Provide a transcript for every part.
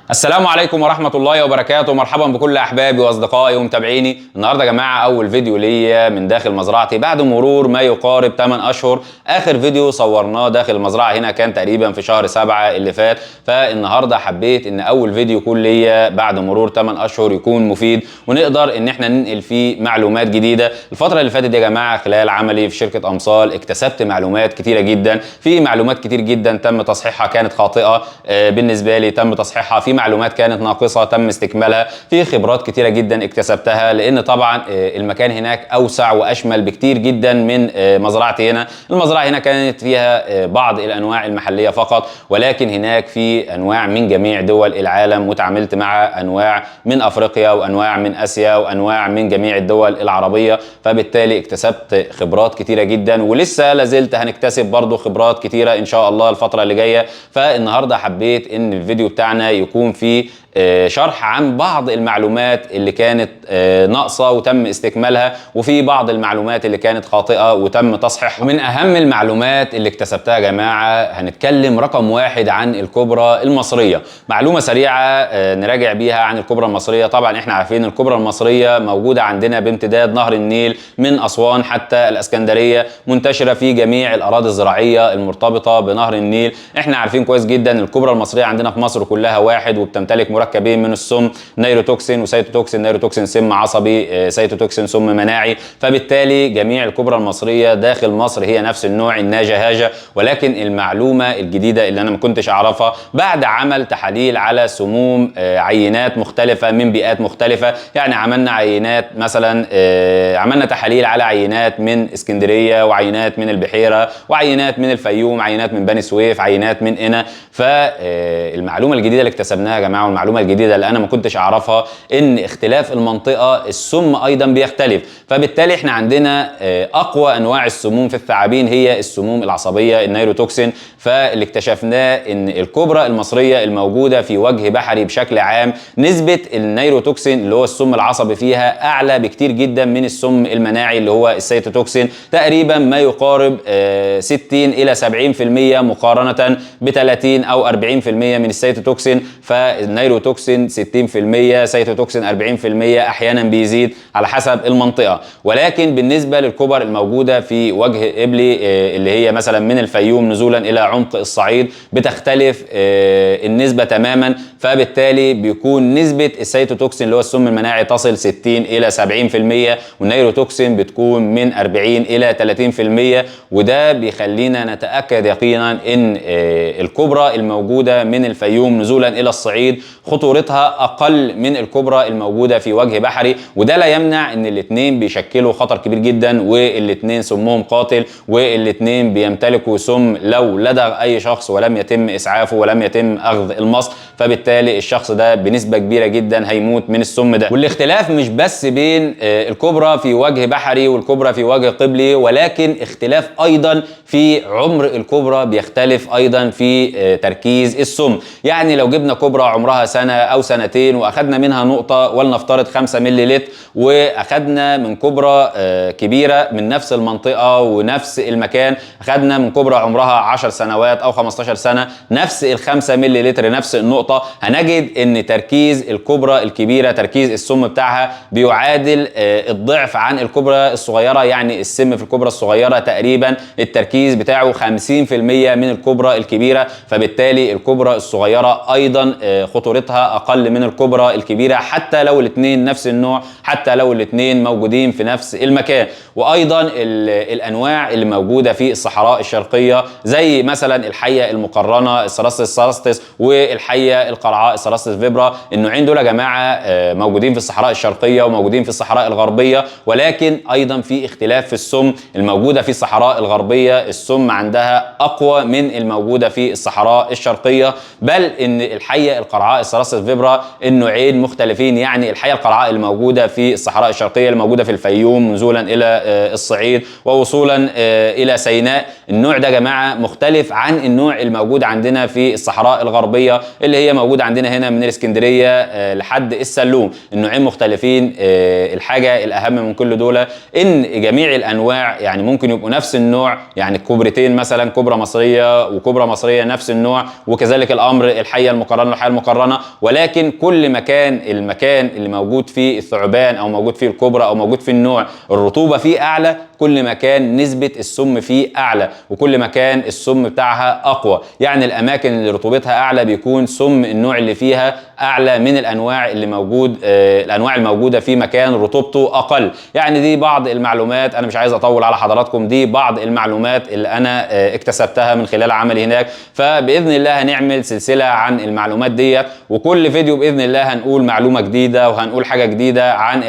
السلام عليكم ورحمة الله وبركاته. مرحبا بكل أحبابي وأصدقائي ومتابعيني. النهاردة يا جماعة أول فيديو ليا من داخل مزرعتي بعد مرور ما يقارب 8 أشهر. آخر فيديو صورناه داخل المزرعة هنا كان تقريبا في شهر 7 اللي فات، فالنهاردة حبيت إن أول فيديو يكون ليا بعد مرور 8 أشهر يكون مفيد ونقدر إن احنا ننقل فيه معلومات جديدة. الفترة اللي فاتت يا جماعة خلال عملي في شركة أمصال اكتسبت معلومات كتيرة جدا، في معلومات كتير جدا تم تصحيحها كانت خاطئة بالنسبة لي، تم تصحيحها في معلومات كانت ناقصة تم استكمالها، في خبرات كتيرة جدا اكتسبتها، لان طبعا المكان هناك اوسع واشمل بكتير جدا من مزرعتي هنا. المزرعة هنا كانت فيها بعض الانواع المحلية فقط، ولكن هناك في انواع من جميع دول العالم، وتعاملت مع انواع من افريقيا وانواع من اسيا وانواع من جميع الدول العربية، فبالتالي اكتسبت خبرات كتيرة جدا ولسه لازلت هنكتسب برضو خبرات كتيرة ان شاء الله الفترة اللي جاية. فالنهاردة حبيت ان الفيديو بتاعنا يكون فيه شرح عن بعض المعلومات اللي كانت ناقصة وتم استكمالها، وفي بعض المعلومات اللي كانت خاطئة وتم تصحيحها. ومن أهم المعلومات اللي اكتسبتها يا جماعة هنتكلم رقم واحد عن الكبرى المصرية. معلومة سريعة نراجع بيها عن الكبرى المصرية. طبعا احنا عارفين الكبرى المصرية موجودة عندنا بامتداد نهر النيل من أسوان حتى الإسكندرية، منتشرة في جميع الأراضي الزراعية المرتبطة بنهر النيل. احنا عارفين كويس جدا الكبرى المصرية عندنا في مصر كلها واحد، وبتمتلك مركبين من السم، نيروتوكسين وسيتوتوكسين. نيروتوكسين سم عصبي، سيتوتوكسين سم مناعي، فبالتالي جميع الكبرى المصرية داخل مصر هي نفس النوع الناجا هاجا. ولكن المعلومة الجديدة اللي أنا ما كنتش أعرفها بعد عمل تحاليل على سموم عينات مختلفة من بيئات مختلفة، يعني عملنا عينات مثلا عملنا تحاليل على عينات من اسكندرية وعينات من البحيرة وعينات من الفيوم، عينات من بني سويف، عينات من قنا. فالمعلومة الجديدة اللي اكتسبناها يا جماعة والمعلومة الجديدة اللي أنا ما كنتش أعرفها إن اختلاف المنطقة السم أيضا بيختلف، فبالتالي إحنا عندنا أقوى أنواع السموم في الثعابين هي السموم العصبية النيروتوكسين. فاللي اكتشفناه إن الكبرى المصرية الموجودة في وجه بحري بشكل عام نسبة النيروتوكسين اللي هو السم العصبي فيها أعلى بكتير جدا من السم المناعي اللي هو السيتوتوكسين، تقريبا ما يقارب 60 إلى 70% مقارنة ب 30 أو 40% من السيتوتوكسين. فالنيروتوكسين 60%، سيتوتوكسين 40%، أحيانا بيزيد على حسب المنطقة. ولكن بالنسبة للكبر الموجودة في وجه إبلي اللي هي مثلا من الفيوم نزولا إلى عمق الصعيد بتختلف النسبة تماما، فبالتالي بيكون نسبة السيتوتوكسين اللي هو السم المناعي تصل 60 إلى 70%، والنيروتوكسين بتكون من 40 إلى 30%. وده بيخلينا نتأكد يقينا إن الكبرى الموجودة من الفيوم نزولا إلى الصعيد خطورتها أقل من الكبرى الموجودة في وجه بحري، وده لا يمنع إن الاثنين بيشكلوا خطر كبير جدا، والاثنين سمهم قاتل، والاثنين بيمتلكوا سم لو لدغ أي شخص ولم يتم إسعافه ولم يتم أخذ المصل، فبالتالي الشخص ده بنسبة كبيرة جدا هيموت من السم ده. والاختلاف مش بس بين الكبرى في وجه بحري والكبرى في وجه قبلي، ولكن اختلاف أيضا في عمر الكبرى، بيختلف أيضا في تركيز السم. يعني لو جبنا كبرى عمرها سنة أو سنتين وأخدنا منها نقطة ولنفترض 5 مللي، وأخدنا من كبرى كبيرة من نفس المنطقة ونفس المكان، أخدنا من كبرى عمرها 10 سنوات أو 15 سنة نفس ال5 مللي نفس النقطة، هنجد أن تركيز الكبرى الكبيرة تركيز السم بتاعها بيعادل الضعف عن الكبرى الصغيرة. يعني السم في الكبرى الصغيرة تقريبا التركيز بتاعه 50% من الكبرى الكبيرة، فبالتالي الكبرى الصغيرة أيضا خطورتها أقل من الكبرى الكبيرة، حتى لو الاثنين نفس النوع، حتى لو الاثنين موجودين في نفس المكان. وأيضا الأنواع اللي موجودة في الصحراء الشرقية زي مثلا الحية المقرنة السرستس سارستس والحية القرعاء السرستس فيبرا، النوعين دول يا جماعة موجودين في الصحراء الشرقية وموجودين في الصحراء الغربية، ولكن أيضا في اختلاف في السم. الموجودة في الصحراء الغربية السم عندها أقوى من الموجودة في الصحراء الشرقية، بل إن الحية القرعاء السرستس فيبرا النوعين مختلفين. يعني الحية القرعاء الموجودة في الصحراء الشرقية الموجودة في الفيوم نزولا إلى الصعيد ووصولا إلى سيناء، النوع ده يا جماعة مختلف عن النوع الموجود عندنا في الصحراء الغربية اللي هي موجودة عندنا هنا من الإسكندرية لحد السلوم. النوعين مختلفين. الحاجة الأهم من كل دول إن جميع الأنواع يعني ممكن يبقوا نفس النوع، يعني كوبرتين مثلا كوبرا مصرية وكوبرا مصرية نفس النوع، وكذلك الأمر الحية المقرنة والحية المقرنة، ولكن كل ما كان المكان اللي موجود فيه الثعبان او موجود فيه الكوبرا او موجود فيه النوع الرطوبه فيه اعلى، كل ما كان نسبه السم فيه اعلى، وكل ما كان السم بتاعها اقوى. يعني الاماكن اللي رطوبتها اعلى بيكون سم النوع اللي فيها اعلى من الانواع الانواع الموجوده في مكان رطوبته اقل. يعني دي بعض المعلومات، انا مش عايز اطول على حضراتكم، دي بعض المعلومات اللي انا اكتسبتها من خلال عملي هناك. فباذن الله هنعمل سلسله عن المعلومات ديت، وكل فيديو باذن الله هنقول معلومه جديده وهنقول حاجه جديده عن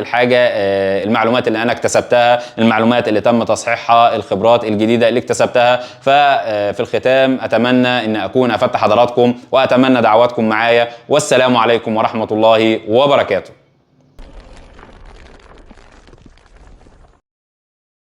المعلومات اللي انا اكتسبتها، المعلومات اللي تم تصحيحها، الخبرات الجديده اللي اكتسبتها. ففي الختام اتمنى ان اكون افدت حضراتكم، واتمنى دعواتكم معايا، والسلام عليكم ورحمه الله وبركاته.